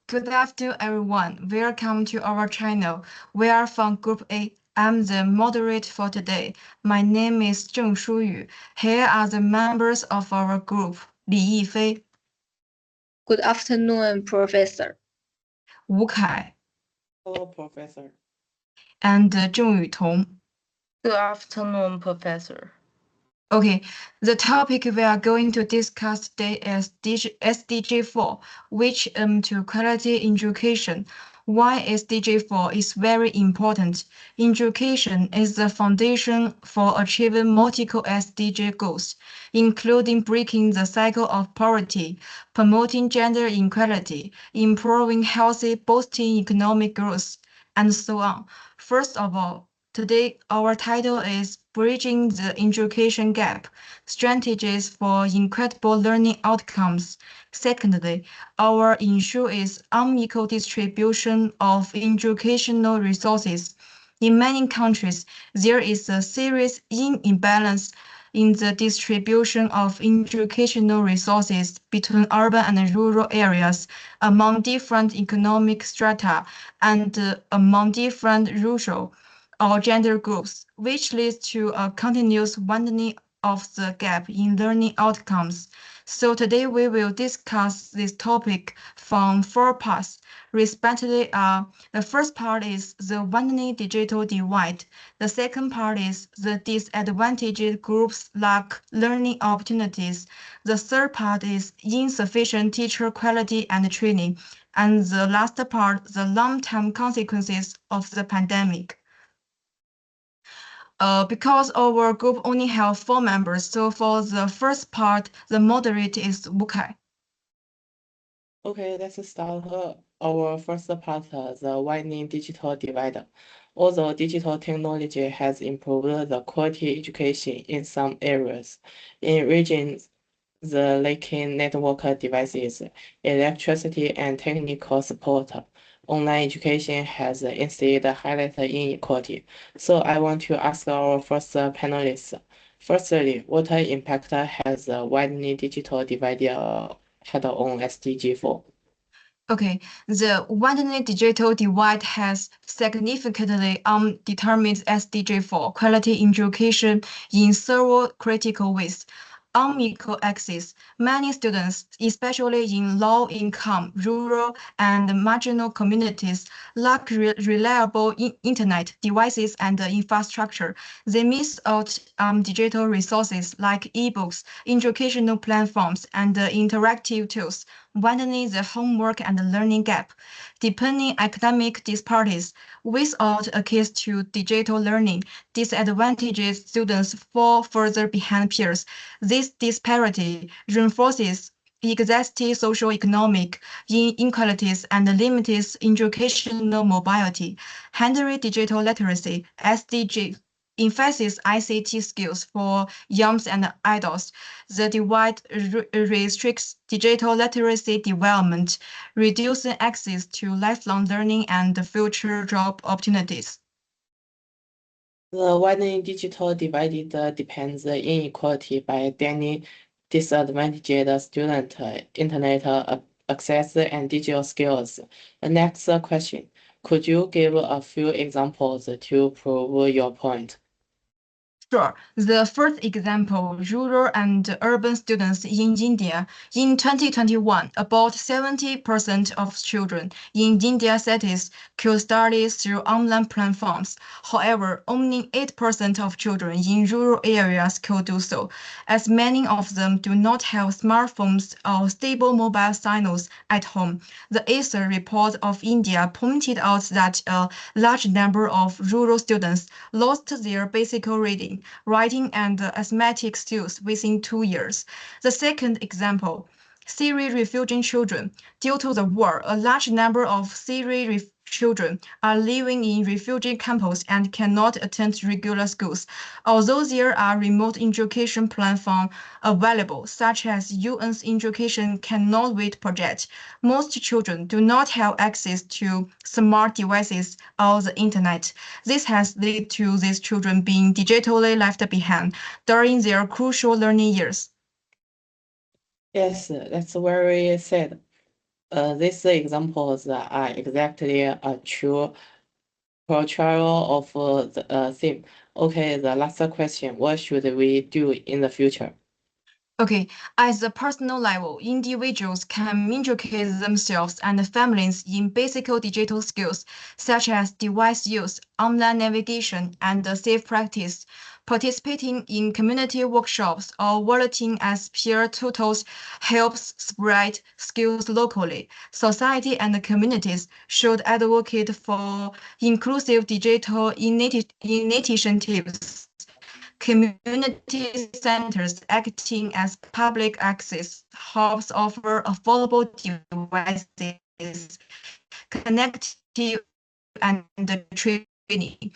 Good afternoon, everyone. Welcome to our channel. We are from Group A. I'm the moderator for today. My name is Zheng Shuyu. Here are the members of our group: Li Yifei, Good afternoon, Professor. Wu Kai, Hello, Professor. and Zheng Yutong. Good afternoon, Professor. Okay, the topic we are going to discuss today is SDG 4, which to quality education. Why SDG 4 is very important. Education is the foundation for achieving multiple SDG goals, including breaking the cycle of poverty, promoting gender equality, improving healthy, boosting economic growth, and so on. First of all, today, our title is Bridging the Education Gap, Strategies for Incredible Learning Outcomes. Secondly, our issue is unequal distribution of educational resources. In many countries, there is a serious imbalance in the distribution of educational resources between urban and rural areas, among different economic strata, and among different rural or gender groups, which leads to a continuous widening of the gap in learning outcomes. So today we will discuss this topic from four parts. Respectively, the first part is the widening digital divide. The second part is the disadvantaged groups lack learning opportunities. The third part is insufficient teacher quality and training. And the last part, the long-term consequences of the pandemic. Because our group only have 4 members, so for the first part, the moderator is Wu Kai. Okay, let's start our first part, the widening digital divide. Although digital technology has improved the quality education in some areas, in regions the lacking network devices, electricity, and technical support, online education has instead highlighted inequality. So I want to ask our first panelists. Firstly, what impact has the widening digital divide had on SDG 4? Okay, the widening digital divide has significantly determined SDG for quality education in several critical ways. Unequal access. Many students, especially in low-income, rural, and marginal communities, lack reliable internet devices and infrastructure. They miss out on digital resources like e-books, educational platforms, and interactive tools, widening the homework and learning gap. Deepening academic disparities. Without access to digital learning, disadvantaged students fall further behind peers. This disparity reinforces existing socio-economic inequalities and limits educational mobility. Handling digital literacy, SDG, emphasizes ICT skills for young and adults. The divide restricts digital literacy development, reducing access to lifelong learning and future job opportunities. The widening digital divide depends inequality by any disadvantaged student, internet access, and digital skills. The next question, could you give a few examples to prove your point? Sure. The first example, rural and urban students in India. In 2021, about 70% of children in India cities could study through online platforms. However, only 8% of children in rural areas could do so, as many of them do not have smartphones or stable mobile signals at home. The ACER report of India pointed out that a large number of rural students lost their basic reading, writing, and arithmetic skills within 2 years. The second example, Syrian refugee children. Due to the war, a large number of Syrian children are living in refugee camps and cannot attend regular schools. Although there are remote education platforms available, such as UN's Education Cannot Wait project, most children do not have access to smart devices or the internet. This has led to these children being digitally left behind during their crucial learning years. Yes, that's very sad. These examples are exactly a true portrayal of the theme. Okay, the last question, what should we do in the future? Okay, at the personal level, individuals can educate themselves and families in basic digital skills such as device use, online navigation, and safe practice. Participating in community workshops or volunteering as peer tutors helps spread skills locally. Society and communities should advocate for inclusive digital initiatives. Community centers acting as public access hubs offer affordable devices, connectivity, and training.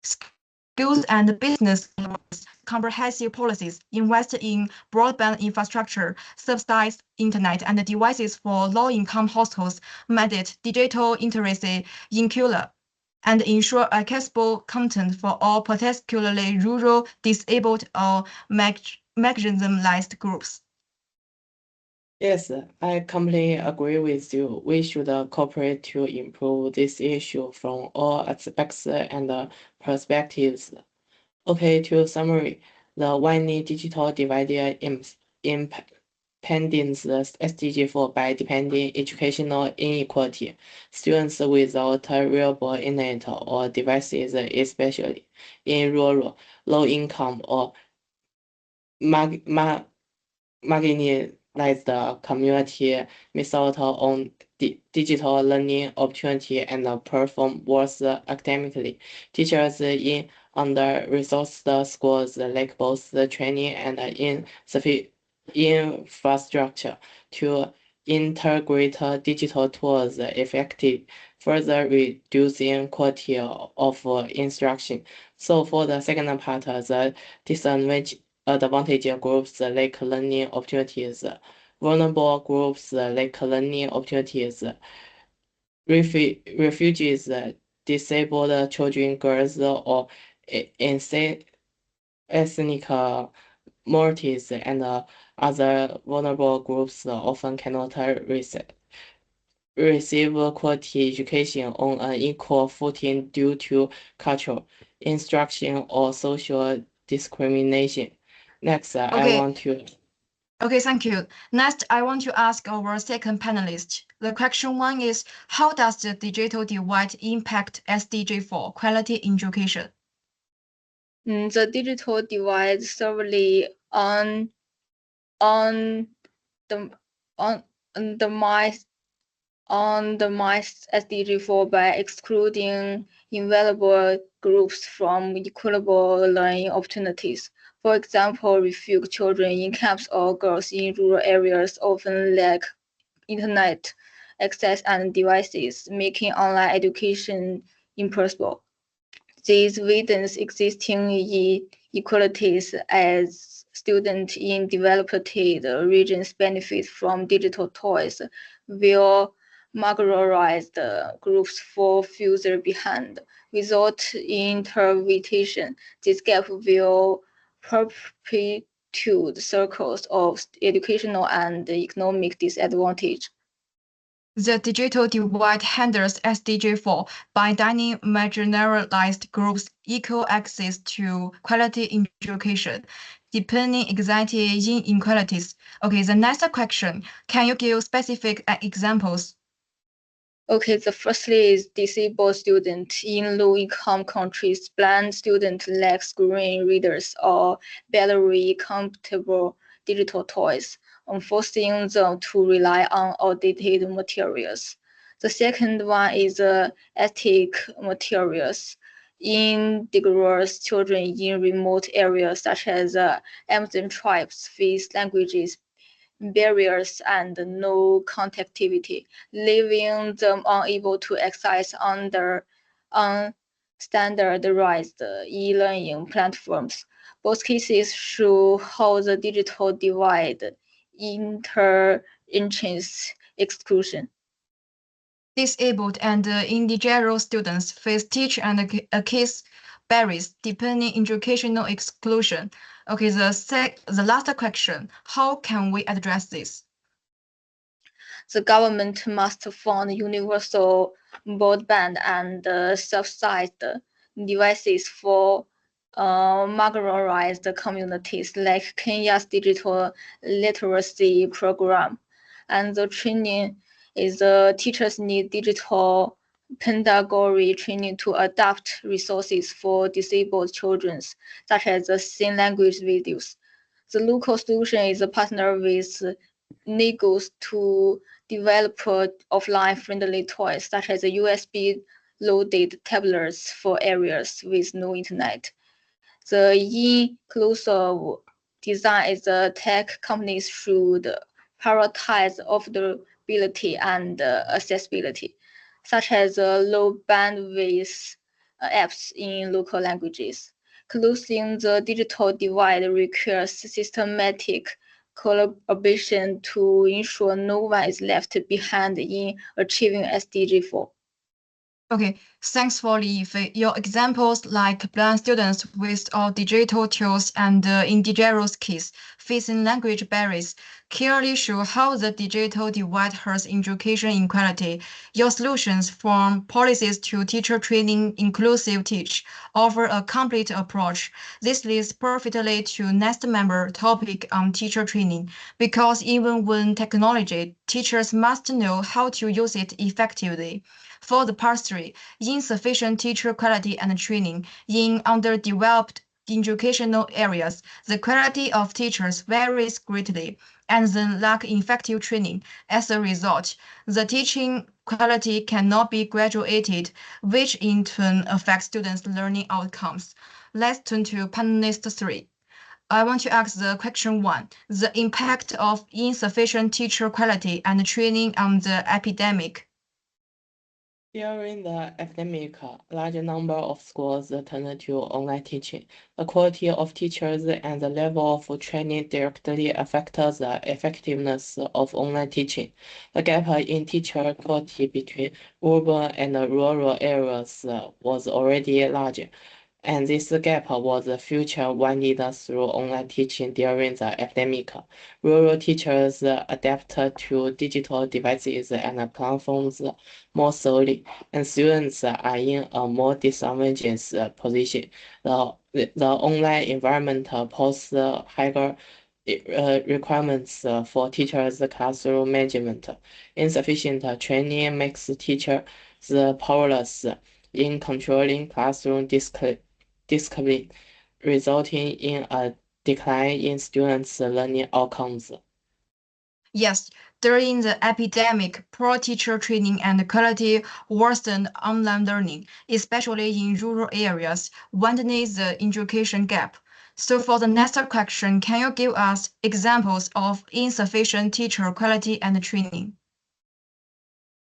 Schools and business comprehensive policies invest in broadband infrastructure, subsidize internet and devices for low-income households, mandate digital literacy inclusive and ensure accessible content for all, particularly rural, disabled, or marginalized groups. Yes, I completely agree with you. We should cooperate to improve this issue from all aspects and perspectives. Okay, to summary, the widening digital divide impeding the SDG4 by depending educational inequality. Students without reliable internet or devices, especially in rural, low-income or marginalized community, miss out on digital learning opportunity and perform worse academically. Teachers in under-resourced schools lack both the training and insufficient infrastructure to integrate digital tools effectively, further reducing quality of instruction. So for the second part, the disadvantaged groups lack learning opportunities. Vulnerable groups lack learning opportunities. Refugees, disabled children, girls, or ethnic minorities, and other vulnerable groups often cannot receive quality education on an equal footing due to cultural instruction or social discrimination. Next, I Okay. want to. Okay, thank you. Next, I want to ask our second panelist. The question one is, how does the digital divide impact SDG4 quality education? The digital divide severely on the SDG4 by excluding invaluable groups from equitable learning opportunities. For example, refugee children in camps or girls in rural areas often lack internet access and devices, making online education impossible. These widens existing inequalities as students in developed regions benefit from digital toys, while marginalized groups fall further behind. Without intervention, this gap will perpetuate circles of educational and economic disadvantage. The digital divide hinders SDG4 by denying marginalized groups equal access to quality education, deepening existing inequalities. Okay, the next question, can you give specific examples? Okay, the firstly is disabled student in low-income countries. Blind student lack screen readers or battery compatible digital toys, forcing them to rely on outdated materials. The second one is ethnic materials. Indigenous children in remote areas such as Amazon tribes face languages barriers and no connectivity, leaving them unable to access standardized e-learning platforms. Both cases show how the digital divide entrenches exclusion. Disabled and individual students face teach and case barriers, depending educational exclusion. Okay, the last question, how can we address this? The government must fund universal broadband and subsidized devices for marginalized communities, like Kenya's digital literacy program. And the training is the teachers need digital pedagogy training to adapt resources for disabled children, such as the sign language videos. The local solution is a partner with Negos to develop offline-friendly toys, such as USB-loaded tablets for areas with no internet. The inclusive design is the tech companies should prioritize affordability and accessibility, such as low bandwidth apps in local languages. Closing the digital divide requires systematic collaboration to ensure no one is left behind in achieving SDG 4. Okay, thanks for Li Yifei. Your examples like blind students with all digital tools and indigenous kids facing language barriers clearly show how the digital divide hurts education inequality. Your solutions, from policies to teacher training, inclusive teach, offer a complete approach. This leads perfectly to next member topic on teacher training, because even when technology, teachers must know how to use it effectively. For the part 3, insufficient teacher quality and training in underdeveloped educational areas, the quality of teachers varies greatly, and then lack effective training. As a result, the teaching quality cannot be graduated, which in turn affects students' learning outcomes. Let's turn to panelist 3. I want to ask the question 1, the impact of insufficient teacher quality and training on the epidemic. During the epidemic, a large number of schools turned to online teaching. The quality of teachers and the level of training directly affect the effectiveness of online teaching. The gap in teacher quality between urban and rural areas was already large, and this gap was further widened through online teaching during the epidemic. Rural teachers adapted to digital devices and platforms more slowly, and students are in a more disadvantaged position. The online environment poses higher requirements for teachers' classroom management. Insufficient training makes teachers powerless in controlling classroom discipline, resulting in a decline in students' learning outcomes. Yes, during the epidemic, poor teacher training and quality worsened online learning, especially in rural areas, widening the education gap. So for the next question, can you give us examples of insufficient teacher quality and training?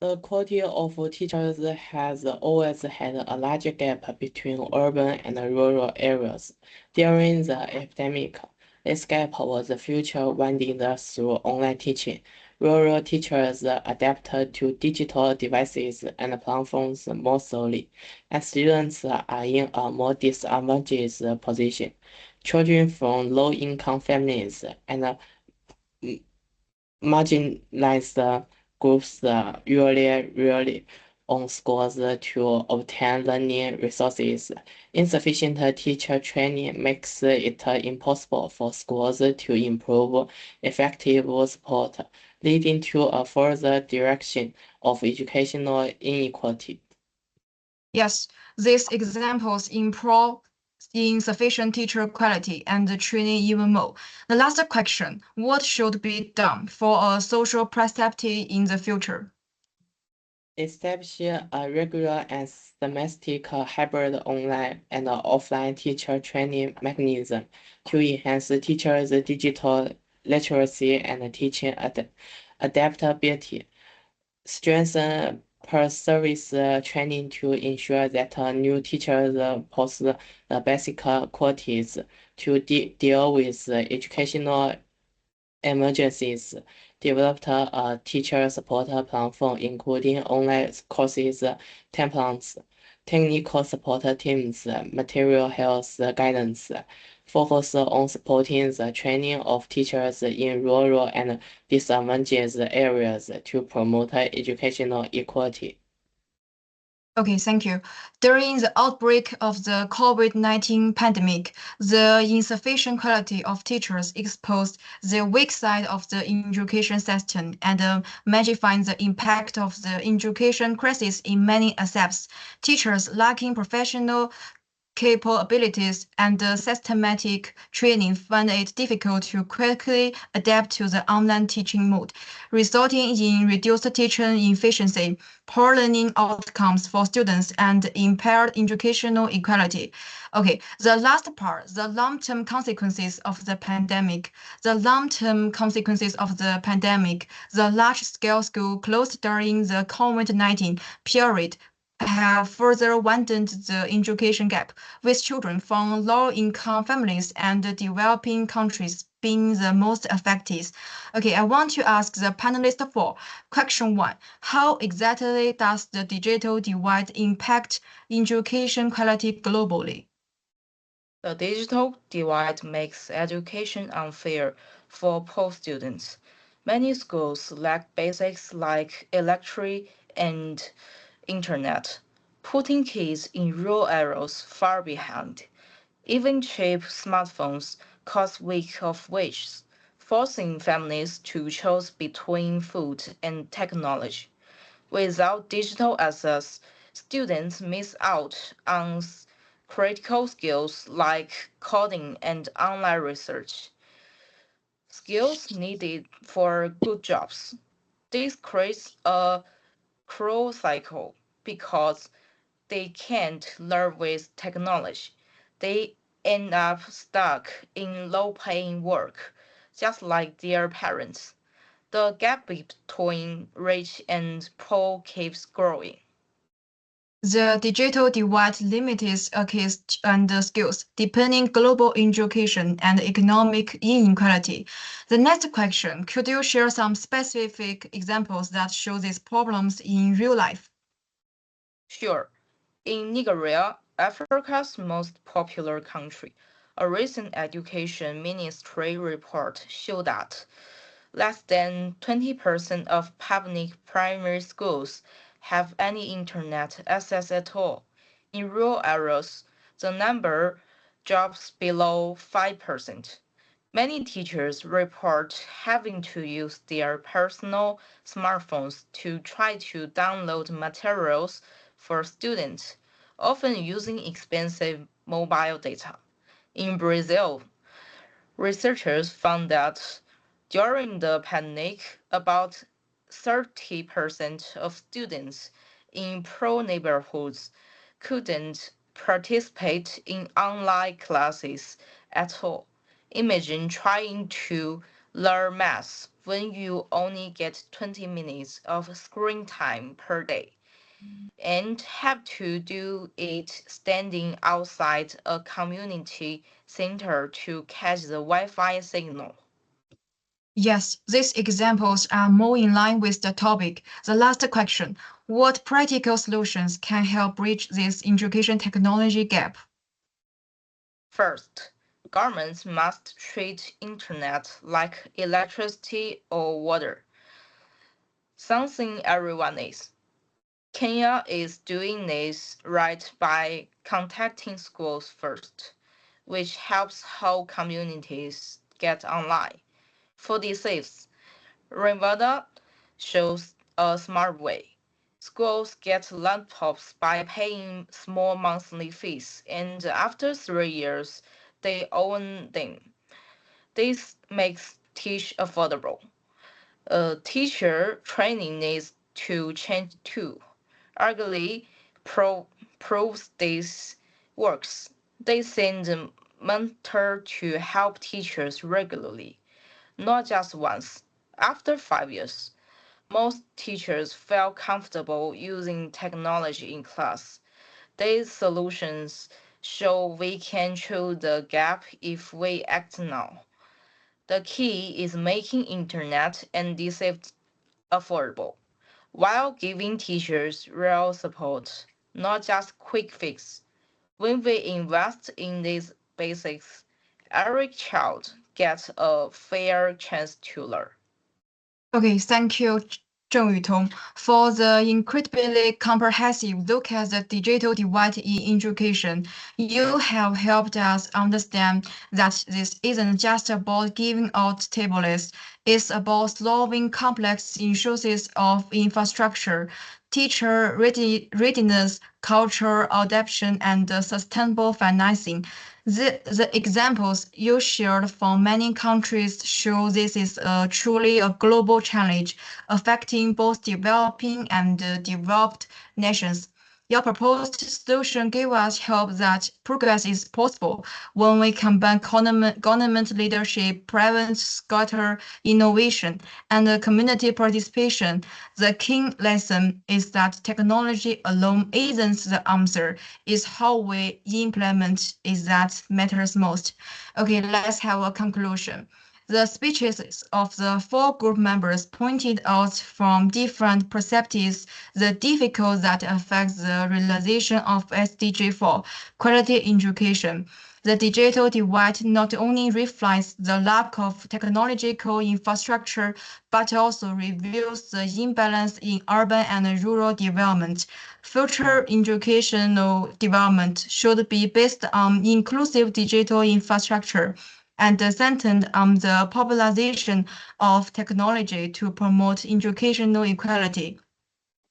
The quality of teachers has always had a large gap between urban and rural areas. During the epidemic, this gap was further widened through online teaching. Rural teachers adapted to digital devices and platforms more slowly, and students are in a more disadvantaged position. Children from low-income families and marginalized groups rely on schools to obtain learning resources. Insufficient teacher training makes it impossible for schools to improve effective support, leading to a further direction of educational inequality. Yes, these examples improve insufficient teacher quality and the training even more. The last question, what should be done for a social perspective in the future? Establish a regular and systematic hybrid online and offline teacher training mechanism to enhance teachers' digital literacy and teaching adaptability. Strengthen per-service training to ensure that new teachers possess the basic qualities to deal with educational emergencies. Developed a teacher support platform including online courses, templates, technical support teams, material health guidance, focus on supporting the training of teachers in rural and disadvantaged areas to promote educational equality. Okay, thank you. During the outbreak of the COVID-19 pandemic, the insufficient quality of teachers exposed the weak side of the education system and magnifying the impact of the education crisis in many aspects. Teachers lacking professional capabilities and systematic training found it difficult to quickly adapt to the online teaching mode, resulting in reduced teaching efficiency, poor learning outcomes for students, and impaired educational equality. Okay, the last part, the long-term consequences of the pandemic. The long-term consequences of the pandemic, the large-scale school closed during the COVID-19 period have further widened the education gap, with children from low-income families and developing countries being the most affected. Okay, I want to ask the panelists for question one. How exactly does the digital divide impact education quality globally? The digital divide makes education unfair for poor students. Many schools lack basics like electricity and internet, putting kids in rural areas far behind. Even cheap smartphones cost weeks of wages, forcing families to choose between food and technology. Without digital access, students miss out on critical skills like coding and online research, skills needed for good jobs. This creates a cruel cycle because they can't learn with technology. They end up stuck in low paying work, just like their parents. The gap between rich and poor keeps growing. The digital divide limits access and skills, depending global education and economic inequality. The next question, could you share some specific examples that show these problems in real life? Sure, in Nigeria, Africa's most popular country, a recent education ministry report showed that less than 20% of public primary schools have any internet access at all. In rural areas, the number drops below 5%. Many teachers report having to use their personal smartphones to try to download materials for students, often using expensive mobile data. In Brazil, researchers found that during the pandemic, about 30% of students in poor neighborhoods couldn't participate in online classes at all. Imagine trying to learn math when you only get 20 minutes of screen time per day and have to do it standing outside a community center to catch the Wi-Fi signal. Yes, these examples are more in line with the topic. The last question, what practical solutions can help bridge this education technology gap? First, governments must treat internet like electricity or water, something everyone needs. Kenya is doing this right by contacting schools first, which helps whole communities get online. For disease, Rwanda shows a smart way. Schools get laptops by paying small monthly fees, and after 3 years, they own them. This makes teach affordable. Teacher training needs to change too. Arguably proves this works. They send a mentor to help teachers regularly, not just once. After 5 years, most teachers felt comfortable using technology in class. These solutions show we can fill the gap if we act now. The key is making internet and DCF affordable, while giving teachers real support, not just quick fix. When we invest in these basics, every child gets a fair chance to learn. Okay, thank you, Zheng Yutong, for the incredibly comprehensive look at the digital divide in education. You have helped us understand that this isn't just about giving out tablets, it's about solving complex issues of infrastructure, teacher readiness, cultural adaptation, and sustainable financing. The examples you shared from many countries show this is truly a global challenge affecting both developing and developed nations. Your proposed solution gave us hope that progress is possible when we combine government leadership, private sector innovation, and community participation. The key lesson is that technology alone isn't the answer. It's how we implement is that matters most. Okay, let's have a conclusion. The speeches of the four group members pointed out from different perspectives the difficulties that affect the realization of SDG 4, quality education. The digital divide not only reflects the lack of technological infrastructure, but also reveals the imbalance in urban and rural development. Future educational development should be based on inclusive digital infrastructure and centered on the popularization of technology to promote educational equality.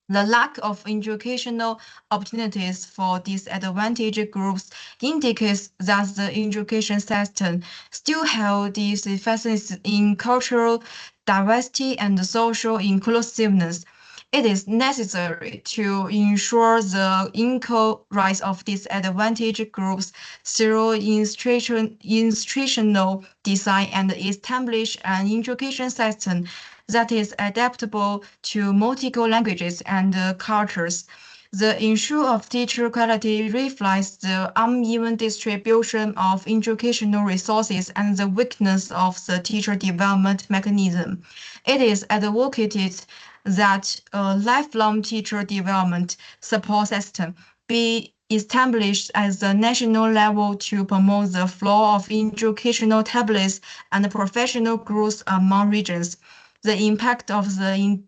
The lack of educational opportunities for disadvantaged groups indicates that the education system still has deficiencies in cultural diversity and social inclusiveness. It is necessary to ensure the equal rights of disadvantaged groups through institutional design and establish an education system that is adaptable to multiple languages and cultures. The issue of teacher quality reflects the uneven distribution of educational resources and the weakness of the teacher development mechanism. It is advocated that a lifelong teacher development support system be established at the national level to promote the flow of educational tablets and professional growth among regions. The impact of the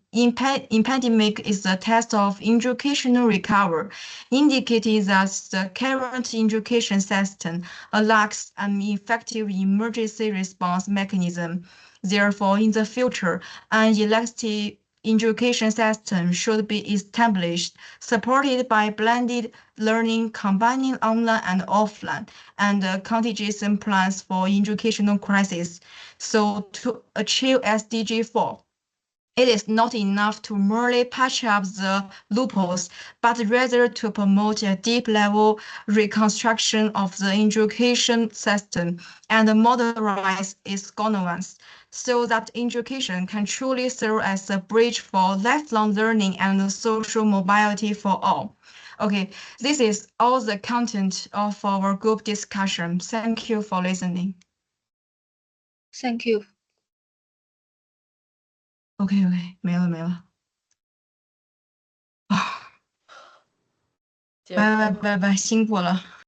pandemic is the test of educational recovery, indicating that the current education system lacks an effective emergency response mechanism. Therefore, in the future, an elastic education system should be established, supported by blended learning combining online and offline, and contingency plans for educational crisis. So to achieve SDG 4, it is not enough to merely patch up the loopholes, but rather to promote a deep-level reconstruction of the education system and modernize its governance, so that education can truly serve as a bridge for lifelong learning and social mobility for all. Okay, this is all the content of our group discussion. Thank you for listening. Thank you. OK，没了。结束拜，辛苦了。